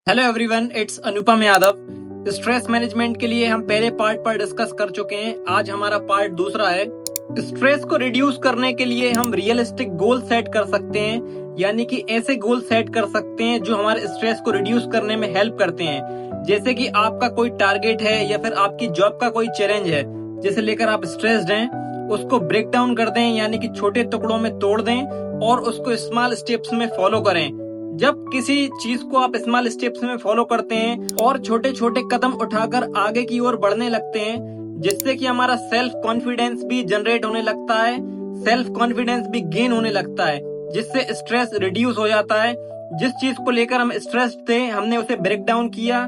Hello everyone, it's Anupam Yadav. Stress management के लिए हम पहले पार्ट पर डिस्कस कर चुके हैं। आज हमारा पार्ट दूसरा है। स्ट्रेस को रिड्यूस करने के लिए हम रियलिस्टिक गोल सेट कर सकते हैं, यानी कि ऐसे गोल सेट कर सकते हैं जो हमारे स्ट्रेस को रिड्यूस करने में हेल्प करते हैं। जैसे कि आपका कोई टारगेट है या फिर आपकी जॉब का कोई चैलेंज है जिसे लेकर आप स्ट्रेस्ड हैं, उसको ब्रेक डाउन कर दें, यानी कि छोटे टुकड़ों में तोड़ दें और उसको स्मॉल स्टेप्स में फॉलो करें। जब किसी चीज को आप स्मॉल स्टेप्स में फॉलो करते हैं और छोटे छोटे कदम उठाकर आगे की ओर बढ़ने लगते हैं, जिससे कि हमारा सेल्फ कॉन्फिडेंस भी जनरेट होने लगता है, सेल्फ कॉन्फिडेंस भी गेन होने लगता है, जिससे स्ट्रेस रिड्यूस हो जाता है। जिस चीज को लेकर हम स्ट्रेस थे, हमने उसे ब्रेक डाउन किया,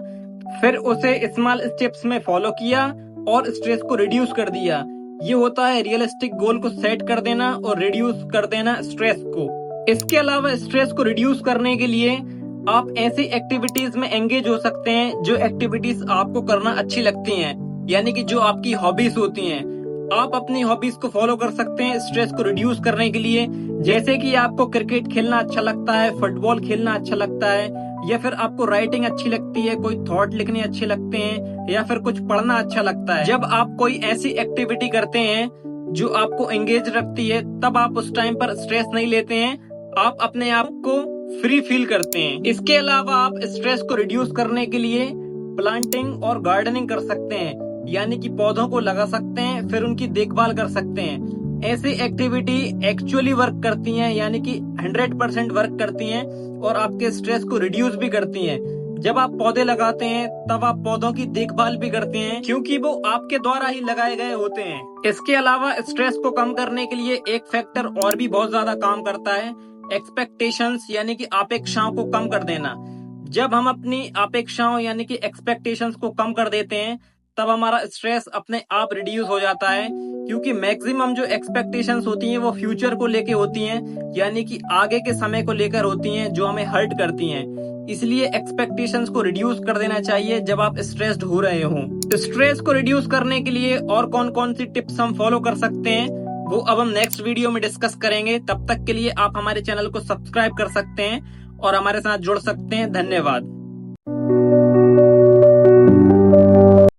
फिर उसे स्मॉल स्टेप्स में फॉलो किया और स्ट्रेस को रिड्यूस कर दिया। ये होता है रियलिस्टिक गोल को सेट कर देना और रिड्यूस कर देना स्ट्रेस को। इसके अलावा स्ट्रेस को रिड्यूस करने के लिए आप ऐसी एक्टिविटीज में एंगेज हो सकते हैं जो एक्टिविटीज आपको करना अच्छी लगती हैं, यानी कि जो आपकी हॉबीज होती हैं। आप अपनी हॉबीज को फॉलो कर सकते हैं स्ट्रेस को रिड्यूस करने के लिए। जैसे कि आपको क्रिकेट खेलना अच्छा लगता है, फुटबॉल खेलना अच्छा लगता है, या फिर आपको राइटिंग अच्छी लगती है, कोई थॉट लिखने अच्छे लगते हैं, या फिर कुछ पढ़ना अच्छा लगता है। जब आप कोई ऐसी एक्टिविटी करते हैं जो आपको एंगेज रखती है, तब आप उस टाइम पर स्ट्रेस नहीं लेते हैं, आप अपने आप को फ्री फील करते हैं। इसके अलावा आप स्ट्रेस को रिड्यूस करने के लिए प्लांटिंग और गार्डनिंग कर सकते हैं, यानी कि पौधों को लगा सकते हैं, फिर उनकी देखभाल कर सकते हैं। ऐसी एक्टिविटी एक्चुअली वर्क करती हैं, यानी कि 100% वर्क करती हैं और आपके स्ट्रेस को रिड्यूस भी करती हैं। जब आप पौधे लगाते हैं तब आप पौधों की देखभाल भी करते हैं, क्योंकि वो आपके द्वारा ही लगाए गए होते हैं। इसके अलावा स्ट्रेस को कम करने के लिए एक फैक्टर और भी बहुत ज्यादा काम करता है, एक्सपेक्टेशंस, यानी कि अपेक्षाओं को कम कर देना। जब हम अपनी अपेक्षाओं यानी कि एक्सपेक्टेशंस को कम कर देते हैं, तब हमारा स्ट्रेस अपने आप रिड्यूस हो जाता है, क्योंकि मैक्सिमम जो एक्सपेक्टेशंस होती हैं वो फ्यूचर को लेके होती हैं, यानी कि आगे के समय को लेकर होती हैं, जो हमें हर्ट करती हैं। इसलिए एक्सपेक्टेशंस को रिड्यूस कर देना चाहिए जब आप स्ट्रेस्ड हो रहे हो। स्ट्रेस को रिड्यूस करने के लिए और कौन कौन सी टिप्स हम फॉलो कर सकते हैं, वो अब हम नेक्स्ट वीडियो में डिस्कस करेंगे। तब तक के लिए आप हमारे चैनल को सब्सक्राइब कर सकते हैं और हमारे साथ जुड़ सकते हैं। धन्यवाद।